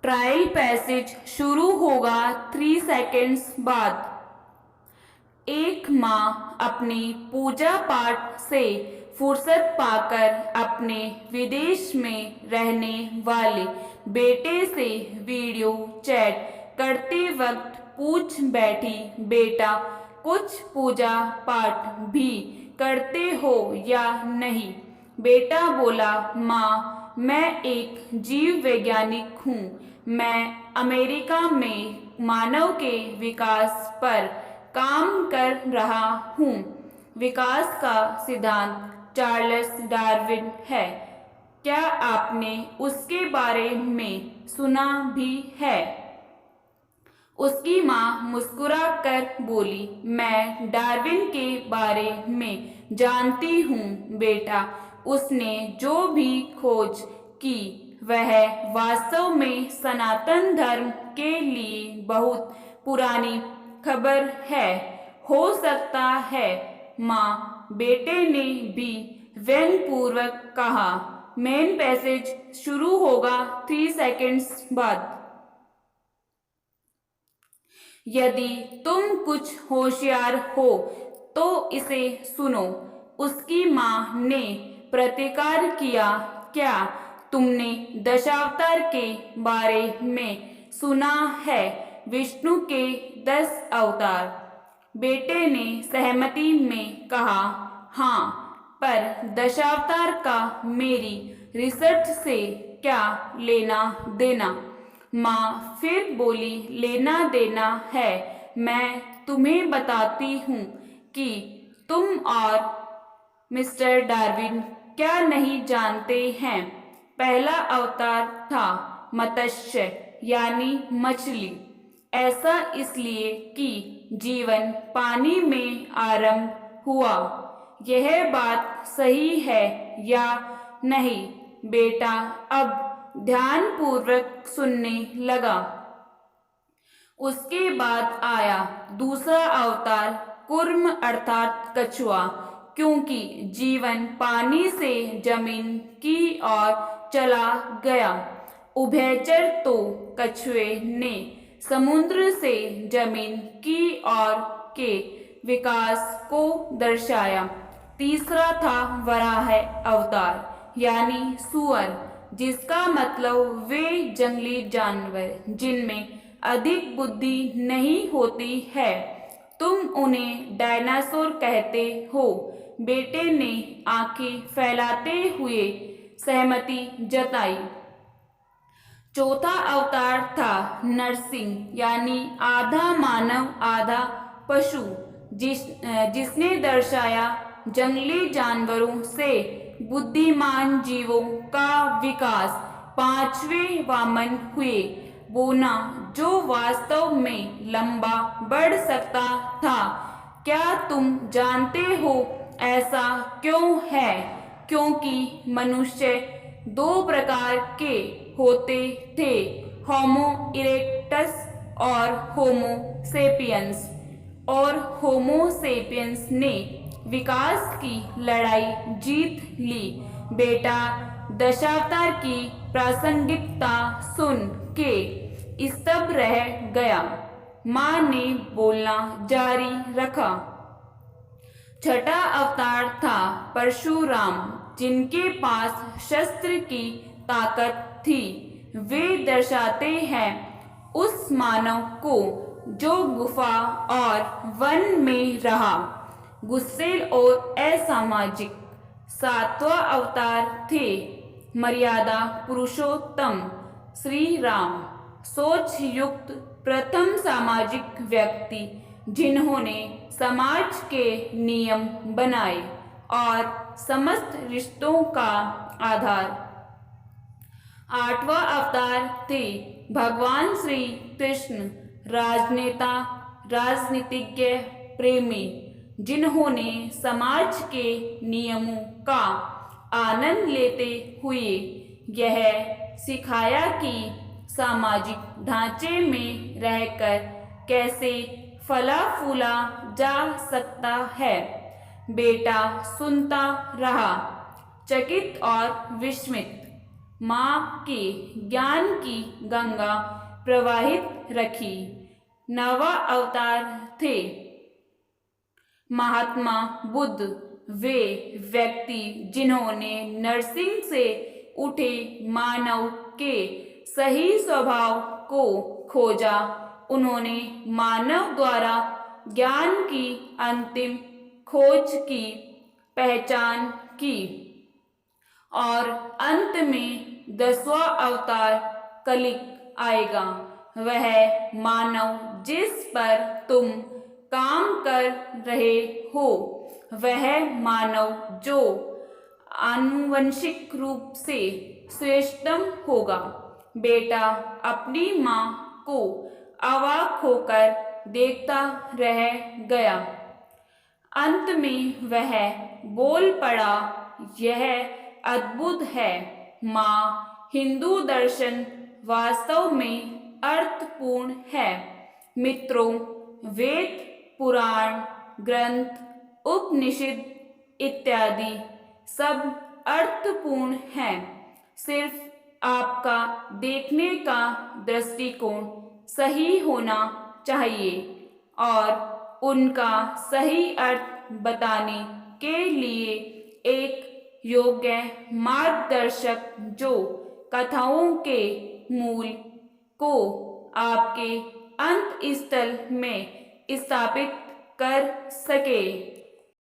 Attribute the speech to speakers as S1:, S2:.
S1: Trial passage शुरू होगा 3 seconds बाद। एक माँ अपनी पूजा पाठ से फुर्सत पाकर अपने विदेश में रहने वाले बेटे से वीडियो चैट करते वक्त पूछ बैठी, बेटा कुछ पूजा पाठ भी करते हो या नहीं? बेटा बोला, माँ मैं एक जीव वैज्ञानिक हूँ। मैं अमेरिका में मानव के विकास पर काम कर रहा हूँ। विकास का सिद्धांत चार्ल्स डार्विन है। क्या आपने उसके बारे में सुना भी है? उसकी माँ मुस्कुरा कर बोली, मैं डार्विन के बारे में जानती हूँ बेटा। उसने जो भी खोज की वह वास्तव में सनातन धर्म के लिए बहुत पुरानी खबर है। हो सकता है माँ, बेटे ने भी व्यंग्यपूर्वक कहा। मेन पैसेज शुरू होगा 3 सेकेंड्स बाद। यदि तुम कुछ होशियार हो तो इसे सुनो, उसकी माँ ने प्रतिकार किया। क्या तुमने दशावतार के बारे में सुना है? विष्णु के 10 अवतार। बेटे ने सहमति में कहा, हाँ, पर दशावतार का मेरी रिसर्च से क्या लेना देना? माँ फिर बोली, लेना देना है। मैं तुम्हें बताती हूँ कि तुम और मिस्टर डार्विन क्या नहीं जानते हैं। पहला अवतार था मत्स्य यानी मछली। ऐसा इसलिए कि जीवन पानी में आरंभ हुआ। यह बात सही है या नहीं? बेटा अब ध्यानपूर्वक सुनने लगा। उसके बाद आया दूसरा अवतार कूर्म अर्थात कछुआ, क्योंकि जीवन पानी से जमीन की ओर चला गया। उभयचर तो कछुए ने समुद्र से जमीन की ओर के विकास को दर्शाया। तीसरा था वराह अवतार यानी सुअर, जिसका मतलब वे जंगली जानवर जिनमें अधिक बुद्धि नहीं होती है। तुम उन्हें डायनासोर कहते हो। बेटे ने आंखें फैलाते हुए सहमति जताई। चौथा अवतार था नरसिंह यानी आधा मानव आधा पशु, जिसने दर्शाया जंगली जानवरों से बुद्धिमान जीवों का विकास। पांचवें वामन हुए, बोना, जो वास्तव में लंबा बढ़ सकता था। क्या तुम जानते हो ऐसा क्यों है? क्योंकि मनुष्य 2 प्रकार के होते थे, होमो इरेक्टस और होमो सेपियंस। और होमो सेपियंस ने विकास की लड़ाई जीत ली। बेटा दशावतार की प्रासंगिकता सुन के स्तब्ध रह गया। माँ ने बोलना जारी रखा। छठा अवतार था परशुराम, जिनके पास शस्त्र की ताकत थी। वे दर्शाते हैं उस मानव को जो गुफा और वन में रहा, गुस्सैल और असामाजिक। सातवां अवतार थे मर्यादा पुरुषोत्तम श्री राम, सोच युक्त प्रथम सामाजिक व्यक्ति जिन्होंने समाज के नियम बनाए और समस्त रिश्तों का आधार। आठवां अवतार थे भगवान श्री कृष्ण, राजनेता, राजनीतिज्ञ, प्रेमी, जिन्होंने समाज के नियमों का आनंद लेते हुए यह सिखाया कि सामाजिक ढांचे में रहकर कैसे फला फूला जा सकता है। बेटा सुनता रहा, चकित और विस्मित। माँ के ज्ञान की गंगा प्रवाहित रखी। नवा अवतार थे महात्मा बुद्ध, वे व्यक्ति जिन्होंने नरसिंह से उठे मानव के सही स्वभाव को खोजा। उन्होंने मानव द्वारा ज्ञान की अंतिम खोज की पहचान की और अंत में 10वां अवतार कलिक आएगा। वह मानव जिस पर तुम काम कर रहे हो, वह मानव जो आनुवंशिक रूप से श्रेष्ठतम होगा। बेटा अपनी माँ को अवाक होकर देखता रह गया। अंत में वह बोल पड़ा, यह अद्भुत है माँ, हिंदू दर्शन वास्तव में अर्थपूर्ण है। मित्रों, वेद, पुराण, ग्रंथ, उपनिषद इत्यादि सब अर्थपूर्ण हैं। सिर्फ आपका देखने का दृष्टिकोण सही होना चाहिए और उनका सही अर्थ बताने के लिए एक योग्य मार्गदर्शक जो कथाओं के मूल को आपके अंत स्थल में स्थापित कर सके।